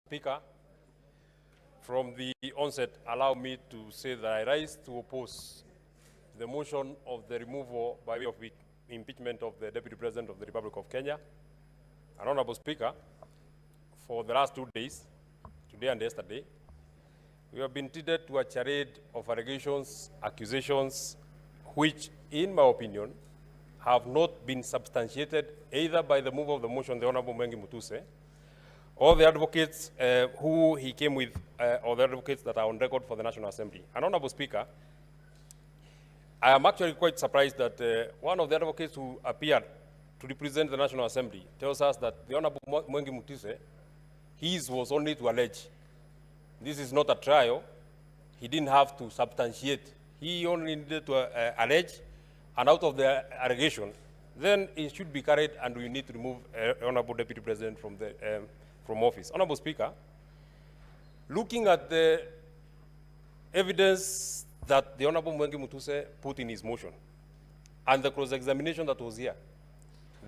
Speaker, from the onset, allow me to say that I rise to oppose the motion of the removal by way of impeachment of the Deputy President of the Republic of Kenya. And Honorable Speaker, for the last 2 days, today and yesterday, we have been treated to a charade of allegations, accusations, which, in my opinion, have not been substantiated either by the mover of the motion, the Honorable Mwengi Mutuse, or the advocates who he came with, or the advocates that are on record for the National Assembly. And Honorable Speaker, I am actually quite surprised that one of the advocates who appeared to represent the National Assembly tells us that the Honorable Mwengi Mutuse, his was only to allege. This is not a trial. He didn't have to substantiate. He only needed to allege, and out of the allegation, then it should be carried, and we need to remove Honorable Deputy President from office. Honorable Speaker, looking at the evidence that the Honorable Mwengi Mutuse put in his motion, and the cross-examination that was here,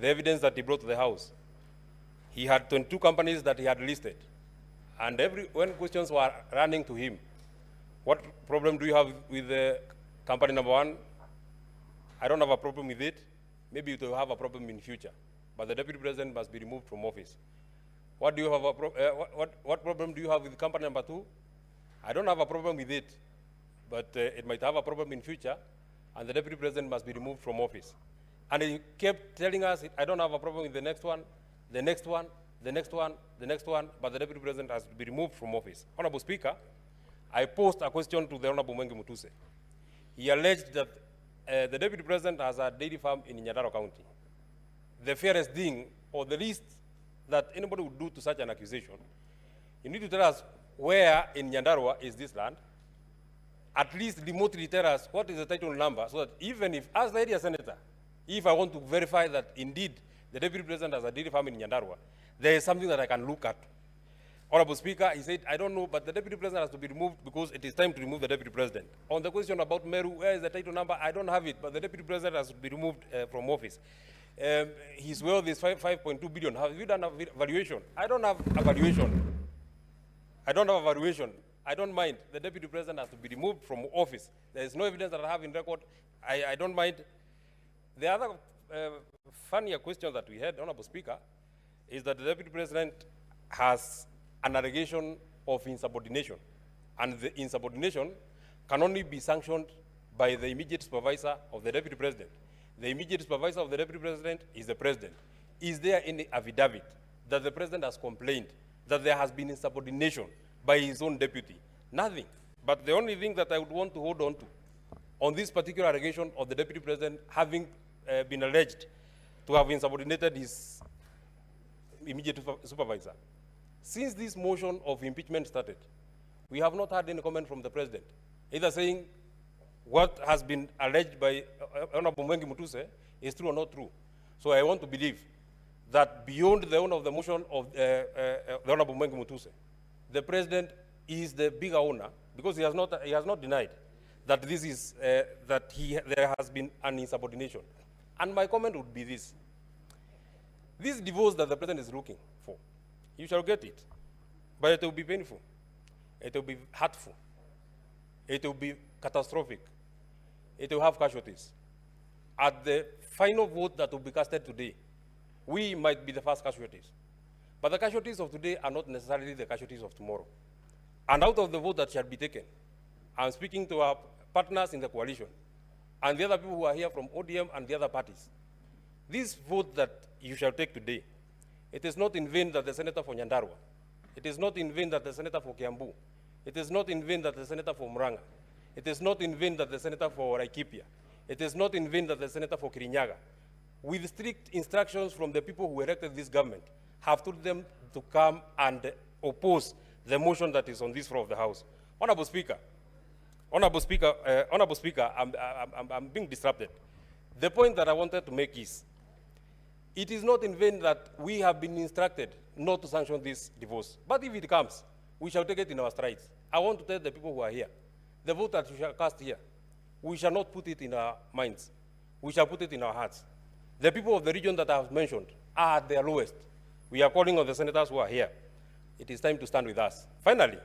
the evidence that he brought to the House, he had 22 companies that he had listed. And when questions were running to him, what problem do you have with the company number one? I don't have a problem with it. Maybe you will have a problem in future. But the Deputy President must be removed from office. What do you have what problem do you have with company number two? I don't have a problem with it, but it might have a problem in future, and the Deputy President must be removed from office. And he kept telling us, I don't have a problem with the next one, the next one, the next one, the next one, but the Deputy President has to be removed from office. Honorable Speaker, I posed a question to the Honorable Mwengi Mutuse. He alleged that the Deputy President has a dairy farm in Nyandarua County. The fairest thing, or the least that anybody would do to such an accusation, you need to tell us where in Nyandarua is this land. At least remotely tell us what is the title number, so that even if, as the area senator, if I want to verify that indeed the Deputy President has a dairy farm in Nyandarua, there is something that I can look at. Honorable Speaker, he said, I don't know, but the Deputy President has to be removed because it is time to remove the Deputy President. On the question about Meru, where is the title number? I don't have it, but the Deputy President has to be removed from office. His wealth is 5.2 billion. Have you done a valuation? I don't have a valuation. I don't have a valuation. I don't mind. The Deputy President has to be removed from office. There is no evidence that I have in record. I don't mind. The other funnier question that we had, Honorable Speaker, is that the Deputy President has an allegation of insubordination. And the insubordination can only be sanctioned by the immediate supervisor of the Deputy President. The immediate supervisor of the Deputy President is the President. Is there any affidavit that the President has complained that there has been insubordination by his own deputy? Nothing. But the only thing that I would want to hold on to, on this particular allegation of the Deputy President having been alleged to have insubordinated his immediate supervisor. Since this motion of impeachment started, we have not had any comment from the President, either saying what has been alleged by Honorable Mwengi Mutuse is true or not true. So I want to believe that beyond the owner of the motion of the Honorable Mwengi Mutuse, the President is the bigger owner, because he has not denied that this is there has been an insubordination. And my comment would be this: this divorce that the President is looking for, you shall get it, but it will be painful, it will be hurtful, it will be catastrophic, it will have casualties. At the final vote that will be casted today, we might be the first casualties. But the casualties of today are not necessarily the casualties of tomorrow. And out of the vote that shall be taken, I'm speaking to our partners in the coalition and the other people who are here from ODM and the other parties. This vote that you shall take today, it is not in vain that the senator for Nyandarua, it is not in vain that the senator for Kiambu, it is not in vain that the senator for Muranga, it is not in vain that the senator for Laikipia, it is not in vain that the senator for Kirinyaga, with strict instructions from the people who elected this government, have told them to come and oppose the motion that is on this floor of the House. Honorable Speaker, I'm being disrupted. The point that I wanted to make is, it is not in vain that we have been instructed not to sanction this divorce. But if it comes, we shall take it in our strides. I want to tell the people who are here, the vote that we shall cast here, we shall not put it in our minds. We shall put it in our hearts. The people of the region that I have mentioned are at their lowest. We are calling on the senators who are here. it is time to stand with us. Finally,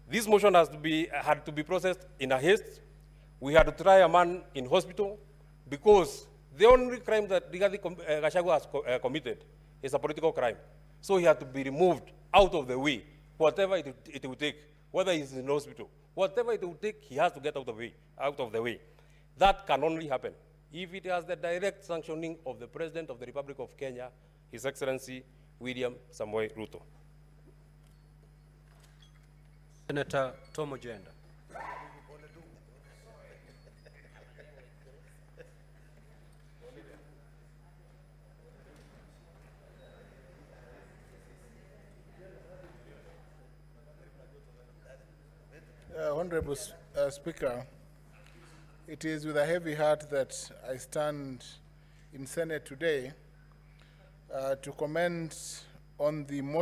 this motion had to be processed in a haste. We had to try a man in hospital because the only crime that Rigathi Gachagua has committed is a political crime. So he had to be removed out of the way, whatever it will take, whether he's in hospital, whatever it will take, he has to get out of the way. That can only happen if it has the direct sanctioning of the President of the Republic of Kenya, His Excellency William Samoei Ruto. Senator Tom Ojenda. Honorable Speaker, it is with a heavy heart that I stand in Senate today to comment on the motion